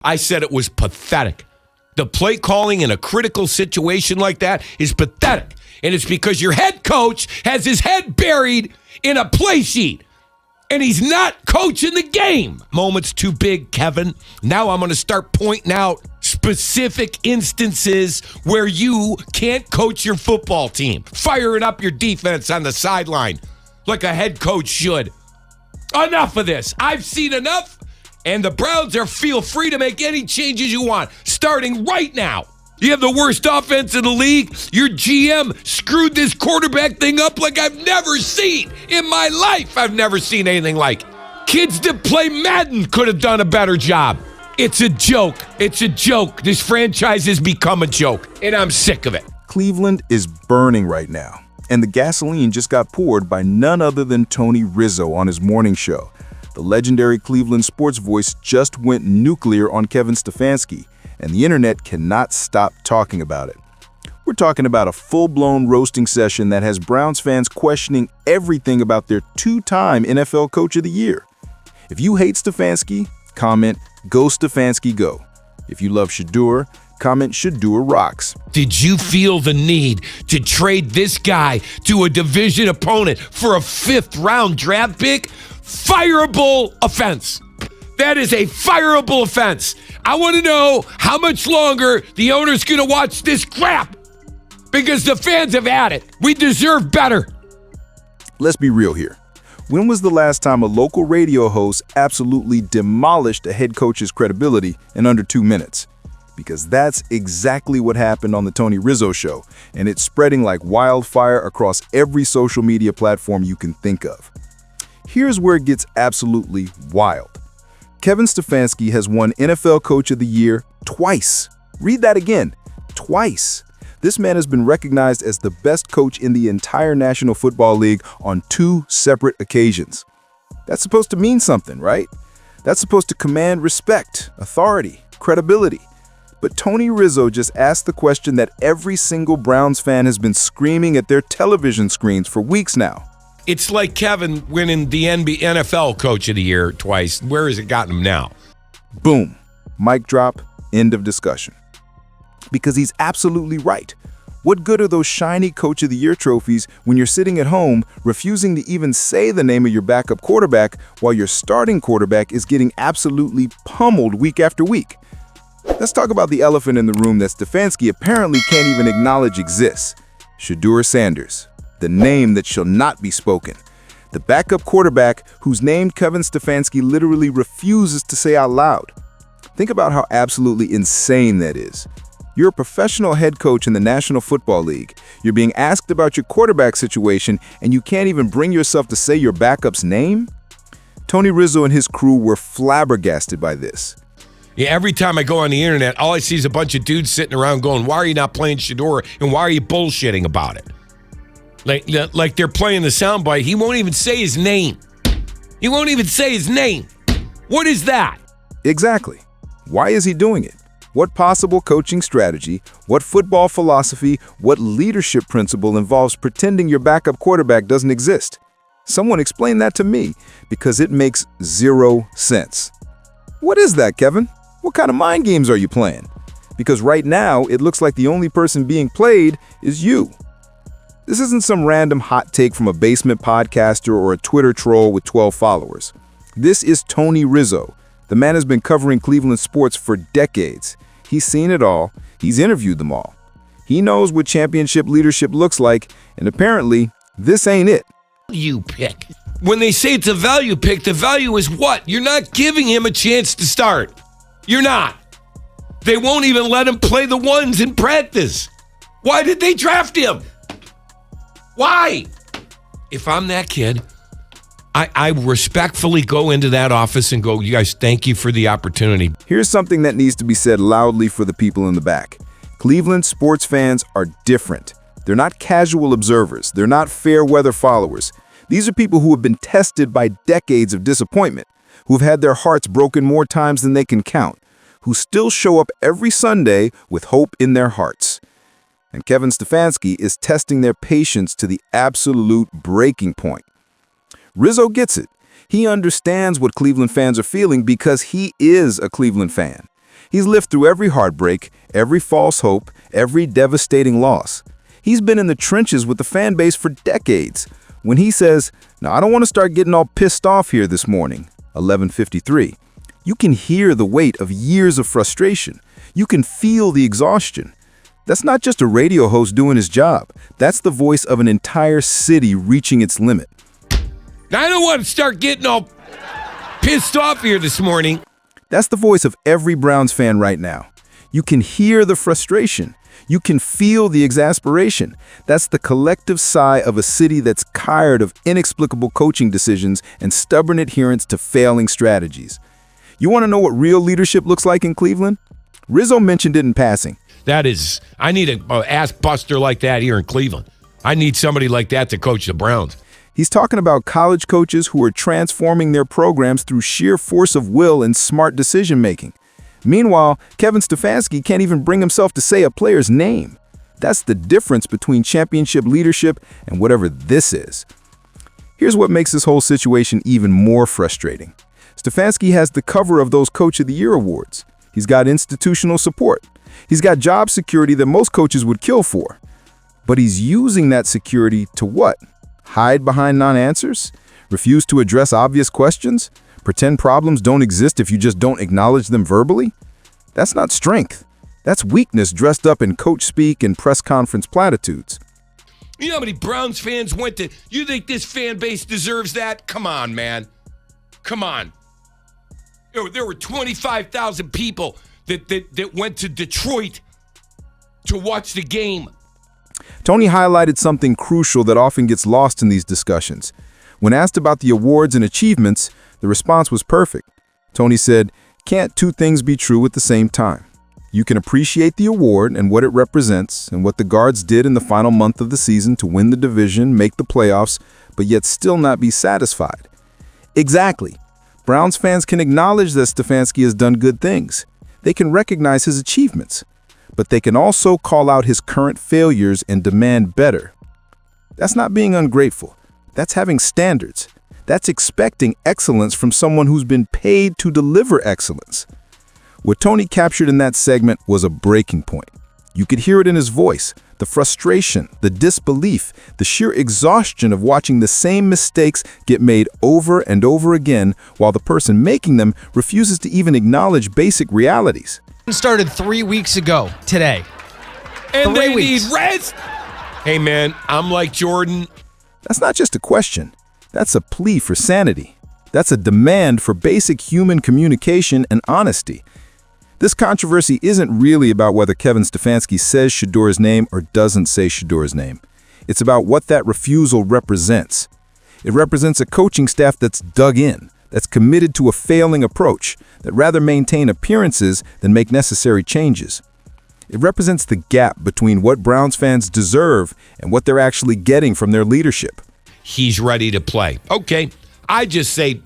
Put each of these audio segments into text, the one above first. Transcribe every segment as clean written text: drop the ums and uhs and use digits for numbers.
I said it was pathetic. The play calling in a critical situation like that is pathetic. And it's because your head coach has his head buried in a play sheet. And he's not coaching the game. Moment's too big, Kevin. Now I'm going to start pointing out specific instances where you can't coach your football team. Firing up your defense on the sideline like a head coach should. Enough of this. I've seen enough. And the Browns feel free to make any changes you want, starting right now. You have the worst offense in the league. Your GM screwed this quarterback thing up like I've never seen. In my life, I've never seen anything like it. Kids that play Madden could have done a better job. It's a joke. It's a joke. This franchise has become a joke, and I'm sick of it. Cleveland is burning right now, and the gasoline just got poured by none other than Tony Rizzo on his morning show. The legendary Cleveland sports voice just went nuclear on Kevin Stefanski, and the internet cannot stop talking about it. We're talking about a full-blown roasting session that has Browns fans questioning everything about their two-time NFL Coach of the Year. If you hate Stefanski, comment "Go Stefanski Go." If you love Shedeur, comment "Shedeur Rocks." Did you feel the need to trade this guy to a division opponent for a fifth-round draft pick? Fireable offense. That is a fireable offense. I want to know how much longer the owner's going to watch this crap, because the fans have had it. We deserve better. Let's be real here. When was the last time a local radio host absolutely demolished a head coach's credibility in under 2 minutes? Because that's exactly what happened on the Tony Rizzo show, and it's spreading like wildfire across every social media platform you can think of. Here's where it gets absolutely wild. Kevin Stefanski has won NFL Coach of the Year twice. Read that again, twice. This man has been recognized as the best coach in the entire National Football League on 2 separate occasions. That's supposed to mean something, right? That's supposed to command respect, authority, credibility. But Tony Rizzo just asked the question that every single Browns fan has been screaming at their television screens for weeks now. It's like Kevin winning the NFL Coach of the Year twice. Where has it gotten him now? Boom. Mic drop. End of discussion. Because he's absolutely right. What good are those shiny Coach of the Year trophies when you're sitting at home refusing to even say the name of your backup quarterback while your starting quarterback is getting absolutely pummeled week after week? Let's talk about the elephant in the room that Stefanski apparently can't even acknowledge exists. Shedeur Sanders. The name that shall not be spoken. The backup quarterback whose name Kevin Stefanski literally refuses to say out loud. Think about how absolutely insane that is. You're a professional head coach in the National Football League. You're being asked about your quarterback situation, and you can't even bring yourself to say your backup's name? Tony Rizzo and his crew were flabbergasted by this. Yeah, every time I go on the internet, all I see is a bunch of dudes sitting around going, "Why are you not playing Shedeur? And why are you bullshitting about it?" Like they're playing the soundbite. He won't even say his name. He won't even say his name. What is that? Exactly. Why is he doing it? What possible coaching strategy, what football philosophy, what leadership principle involves pretending your backup quarterback doesn't exist? Someone explain that to me, because it makes 0 sense. What is that, Kevin? What kind of mind games are you playing? Because right now, it looks like the only person being played is you. This isn't some random hot take from a basement podcaster or a Twitter troll with 12 followers. This is Tony Rizzo. The man has been covering Cleveland sports for decades. He's seen it all. He's interviewed them all. He knows what championship leadership looks like, and apparently, this ain't it. You pick. When they say it's a value pick, the value is what? You're not giving him a chance to start. You're not. They won't even let him play the ones in practice. Why did they draft him? Why? If I'm that kid, I respectfully go into that office and go, "You guys, thank you for the opportunity." Here's something that needs to be said loudly for the people in the back. Cleveland sports fans are different. They're not casual observers. They're not fair weather followers. These are people who have been tested by decades of disappointment, who've had their hearts broken more times than they can count, who still show up every Sunday with hope in their hearts. And Kevin Stefanski is testing their patience to the absolute breaking point. Rizzo gets it. He understands what Cleveland fans are feeling because he is a Cleveland fan. He's lived through every heartbreak, every false hope, every devastating loss. He's been in the trenches with the fan base for decades. When he says, "Now, I don't want to start getting all pissed off here this morning," 11:53, you can hear the weight of years of frustration. You can feel the exhaustion. That's not just a radio host doing his job. That's the voice of an entire city reaching its limit. I don't want to start getting all pissed off here this morning. That's the voice of every Browns fan right now. You can hear the frustration. You can feel the exasperation. That's the collective sigh of a city that's tired of inexplicable coaching decisions and stubborn adherence to failing strategies. You want to know what real leadership looks like in Cleveland? Rizzo mentioned it in passing. I need an ass buster like that here in Cleveland. I need somebody like that to coach the Browns. He's talking about college coaches who are transforming their programs through sheer force of will and smart decision-making. Meanwhile, Kevin Stefanski can't even bring himself to say a player's name. That's the difference between championship leadership and whatever this is. Here's what makes this whole situation even more frustrating. Stefanski has the cover of those Coach of the Year awards. He's got institutional support. He's got job security that most coaches would kill for. But he's using that security to what? Hide behind non-answers? Refuse to address obvious questions? Pretend problems don't exist if you just don't acknowledge them verbally? That's not strength. That's weakness dressed up in coach speak and press conference platitudes. You know how many Browns fans went to... You think this fan base deserves that? Come on, man. Come on. There were 25,000 people that went to Detroit to watch the game. Tony highlighted something crucial that often gets lost in these discussions. When asked about the awards and achievements, the response was perfect. Tony said, "Can't two things be true at the same time? You can appreciate the award and what it represents and what the Guards did in the final month of the season to win the division, make the playoffs, but yet still not be satisfied." Exactly. Browns fans can acknowledge that Stefanski has done good things. They can recognize his achievements, but they can also call out his current failures and demand better. That's not being ungrateful. That's having standards. That's expecting excellence from someone who's been paid to deliver excellence. What Tony captured in that segment was a breaking point. You could hear it in his voice, the frustration, the disbelief, the sheer exhaustion of watching the same mistakes get made over and over again while the person making them refuses to even acknowledge basic realities. Started 3 weeks ago today. And 3 they weeks. need rest. Hey, man, I'm like Jordan. That's not just a question. That's a plea for sanity. That's a demand for basic human communication and honesty. This controversy isn't really about whether Kevin Stefanski says Shedeur's name or doesn't say Shedeur's name. It's about what that refusal represents. It represents a coaching staff that's dug in, that's committed to a failing approach, that rather maintain appearances than make necessary changes. It represents the gap between what Browns fans deserve and what they're actually getting from their leadership. He's ready to play. Okay, I just say,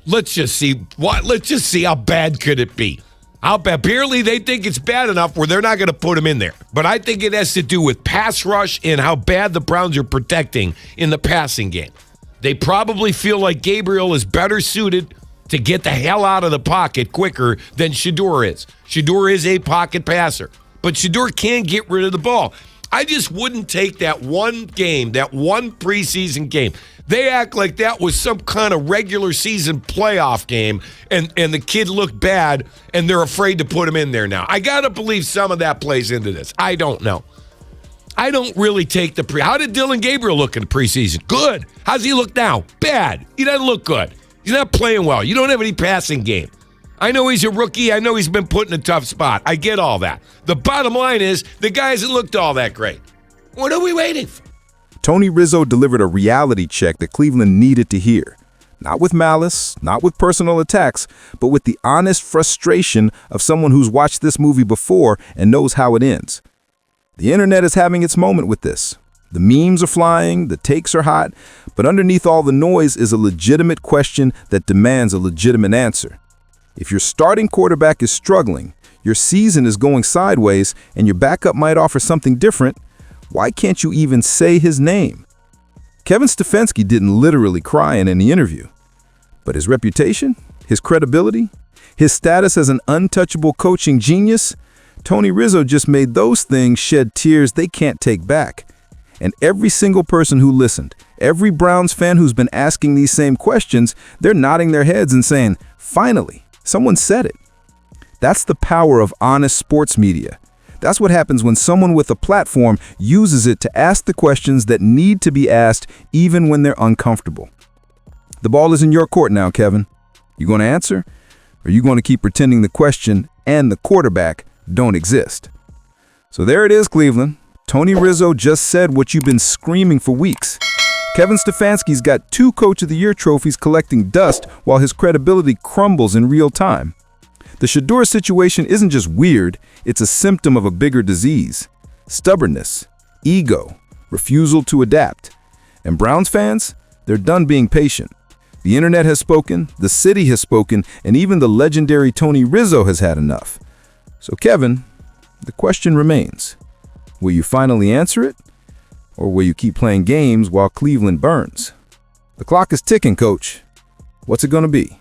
let's just see how bad could it be. Apparently they think it's bad enough where they're not going to put him in there. But I think it has to do with pass rush and how bad the Browns are protecting in the passing game. They probably feel like Gabriel is better suited to get the hell out of the pocket quicker than Shedeur is. Shedeur is a pocket passer, but Shedeur can get rid of the ball. I just wouldn't take that one game, that one preseason game. They act like that was some kind of regular season playoff game, and the kid looked bad, and they're afraid to put him in there now. I got to believe some of that plays into this. I don't know. I don't really take the How did Dylan Gabriel look in the preseason? Good. How's he look now? Bad. He doesn't look good. He's not playing well. You don't have any passing game. I know he's a rookie. I know he's been put in a tough spot. I get all that. The bottom line is the guy hasn't looked all that great. What are we waiting for? Tony Rizzo delivered a reality check that Cleveland needed to hear. Not with malice, not with personal attacks, but with the honest frustration of someone who's watched this movie before and knows how it ends. The internet is having its moment with this. The memes are flying, the takes are hot, but underneath all the noise is a legitimate question that demands a legitimate answer. If your starting quarterback is struggling, your season is going sideways, and your backup might offer something different, why can't you even say his name? Kevin Stefanski didn't literally cry in any interview, but his reputation, his credibility, His status as an untouchable coaching genius, Tony Rizzo just made those things shed tears they can't take back. And every single person who listened, every Browns fan who's been asking these same questions, they're nodding their heads and saying, finally, someone said it. That's the power of honest sports media. That's what happens when someone with a platform uses it to ask the questions that need to be asked even when they're uncomfortable. The ball is in your court now, Kevin. You going to answer? Or are you going to keep pretending the question and the quarterback don't exist? So there it is, Cleveland. Tony Rizzo just said what you've been screaming for weeks. Kevin Stefanski's got 2 Coach of the Year trophies collecting dust while his credibility crumbles in real time. The Shedeur situation isn't just weird, it's a symptom of a bigger disease. Stubbornness, ego, refusal to adapt. And Browns fans, they're done being patient. The internet has spoken, the city has spoken, and even the legendary Tony Rizzo has had enough. So Kevin, the question remains. Will you finally answer it? Or will you keep playing games while Cleveland burns? The clock is ticking, Coach. What's it going to be?